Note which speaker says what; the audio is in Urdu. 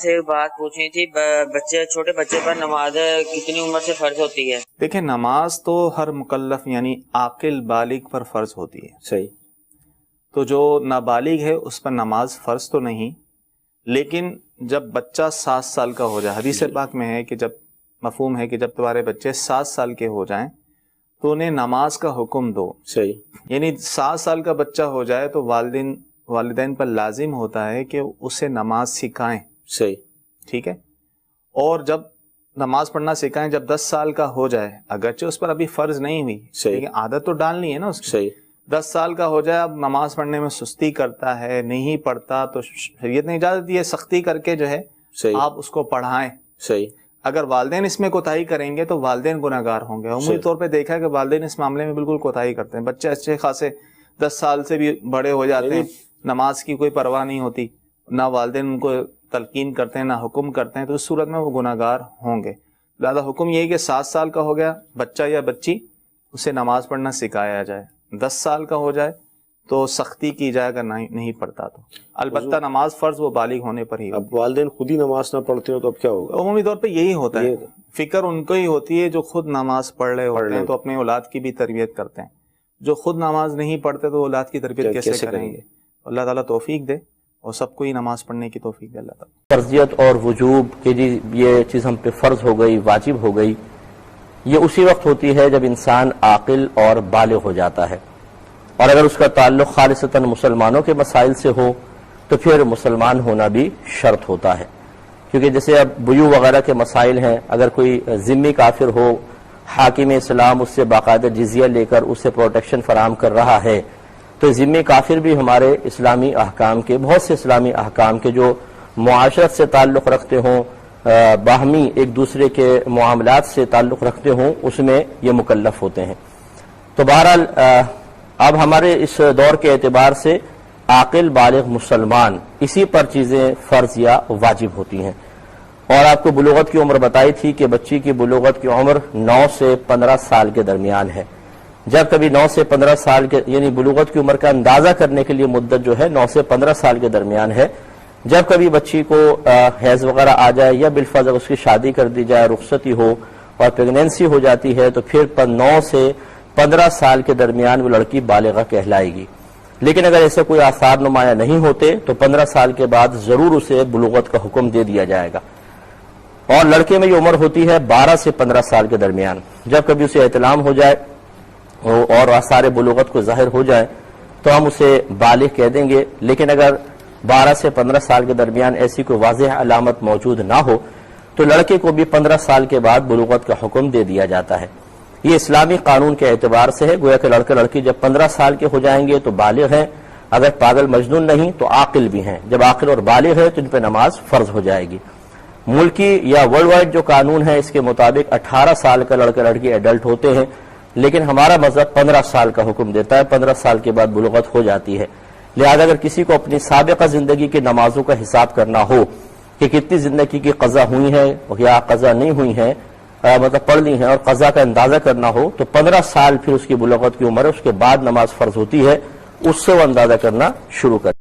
Speaker 1: سے بات پوچھنی تھی، چھوٹے بچے پر نماز کتنی عمر سے فرض ہوتی ہے؟
Speaker 2: دیکھیں، نماز تو ہر مکلف یعنی عاقل بالغ پر فرض ہوتی ہے.
Speaker 3: صحیح.
Speaker 2: تو جو نابالغ ہے اس پر نماز فرض تو نہیں، لیکن جب بچہ 7 سال کا ہو جائے، حدیث پاک میں ہے کہ جب مفہوم ہے کہ جب تمہارے بچے 7 سال کے ہو جائیں تو انہیں نماز کا حکم دو.
Speaker 3: صحیح.
Speaker 2: یعنی 7 سال کا بچہ ہو جائے تو والدین پر لازم ہوتا ہے کہ اسے نماز سکھائیں.
Speaker 3: صحیح.
Speaker 2: ٹھیک ہے. اور جب نماز پڑھنا سکھائیں جب 10 سال کا ہو جائے، اگرچہ اس پر ابھی فرض نہیں ہوئی، لیکن عادت تو ڈالنی ہے نا اس کی.
Speaker 3: صحیح.
Speaker 2: 10 سال کا ہو جائے، اب نماز پڑھنے میں سستی کرتا ہے، نہیں پڑھتا، تو شریعت نے اجازت دی ہے سختی کر کے جو ہے آپ اس کو پڑھائیں.
Speaker 3: صحیح.
Speaker 2: اگر والدین اس میں کوتاہی کریں گے تو والدین گناہگار ہوں گے. عمومی طور پہ دیکھا ہے کہ والدین اس معاملے میں بالکل کوتاہی کرتے ہیں. بچے اچھے خاصے 10 سال سے بھی بڑے ہو جاتے ہیں، نماز کی کوئی پرواہ نہیں ہوتی، نہ والدین ان کو تلقین کرتے ہیں نہ حکم کرتے ہیں، تو اس صورت میں وہ گناہگار ہوں گے. لہٰذا حکم یہ ہے کہ 7 سال کا ہو گیا بچہ یا بچی، اسے نماز پڑھنا سکھایا جائے. 10 سال کا ہو جائے تو سختی کی جائے، اگر نہیں پڑھتا تو البتہ نماز فرض وہ بالغ ہونے پر ہی.
Speaker 3: اب والدین خود ہی نماز نہ پڑھتے ہو تو اب کیا ہوگا؟
Speaker 2: عمومی طور پہ یہی ہوتا ہے، فکر ان کو ہی ہوتی ہے جو خود نماز پڑھ رہے ہوتے ہیں تو اپنے اولاد کی بھی تربیت کرتے ہیں. جو خود نماز نہیں پڑھتے تو اولاد کی تربیت کیسے کریں گے؟ اللہ تعالیٰ توفیق دے اور سب کو ہی نماز پڑھنے کی توفیق دے اللہ تعالیٰ.
Speaker 4: فرضیت اور وجوب کہ جی یہ چیز ہم پہ فرض ہو گئی، واجب ہو گئی، یہ اسی وقت ہوتی ہے جب انسان عاقل اور بالغ ہو جاتا ہے. اور اگر اس کا تعلق خالصتاً مسلمانوں کے مسائل سے ہو تو پھر مسلمان ہونا بھی شرط ہوتا ہے. کیونکہ جیسے اب بیوع وغیرہ کے مسائل ہیں، اگر کوئی ذمی کافر ہو، حاکم اسلام اس سے باقاعدہ جزیہ لے کر اسے پروٹیکشن فراہم کر رہا ہے، تو ذمی کافر بھی ہمارے اسلامی احکام کے، بہت سے اسلامی احکام کے جو معاشرت سے تعلق رکھتے ہوں، باہمی ایک دوسرے کے معاملات سے تعلق رکھتے ہوں، اس میں یہ مکلف ہوتے ہیں. تو بہرحال اب ہمارے اس دور کے اعتبار سے عاقل بالغ مسلمان اسی پر چیزیں فرض یا واجب ہوتی ہیں. اور آپ کو بلوغت کی عمر بتائی تھی کہ بچی کی بلوغت کی عمر 9 سے 15 سال کے درمیان ہے. جب کبھی 9 سے 15 سال کے یعنی بلوغت کی عمر کا اندازہ کرنے کے لیے مدت جو ہے 9 سے 15 سال کے درمیان ہے. جب کبھی بچی کو حیض وغیرہ آ جائے یا بالفرض اس کی شادی کر دی جائے، رخصتی ہو اور پریگنینسی ہو جاتی ہے، تو پھر 9 سے 15 سال کے درمیان وہ لڑکی بالغہ کہلائے گی. لیکن اگر ایسے کوئی آثار نمایاں نہیں ہوتے تو 15 سال کے بعد ضرور اسے بلوغت کا حکم دے دیا جائے گا. اور لڑکے میں یہ عمر ہوتی ہے 12 سے 15 سال کے درمیان. جب کبھی اسے احتلام ہو جائے اور آثار بلوغت کو ظاہر ہو جائے تو ہم اسے بالغ کہہ دیں گے. لیکن اگر 12 سے 15 سال کے درمیان ایسی کوئی واضح علامت موجود نہ ہو تو لڑکے کو بھی 15 سال کے بعد بلوغت کا حکم دے دیا جاتا ہے. یہ اسلامی قانون کے اعتبار سے ہے. گویا کہ لڑکا لڑکی جب 15 سال کے ہو جائیں گے تو بالغ ہیں، اگر پاگل مجنون نہیں تو عاقل بھی ہیں. جب عاقل اور بالغ ہے تو ان پہ نماز فرض ہو جائے گی. ملکی یا ورلڈ وائڈ جو قانون ہے اس کے مطابق 18 سال کا لڑکا لڑکی ایڈلٹ ہوتے ہیں، لیکن ہمارا مذہب 15 سال کا حکم دیتا ہے. 15 سال کے بعد بلوغت ہو جاتی ہے. لہذا اگر کسی کو اپنی سابقہ زندگی کی نمازوں کا حساب کرنا ہو کہ کتنی زندگی کی قضا ہوئی ہیں یا قضا نہیں ہوئی ہیں، مطلب پڑھ لی ہیں، اور قضا کا اندازہ کرنا ہو تو 15 سال پھر اس کی بلوغت کی عمر ہے، اس کے بعد نماز فرض ہوتی ہے. اس سے وہ اندازہ کرنا شروع کر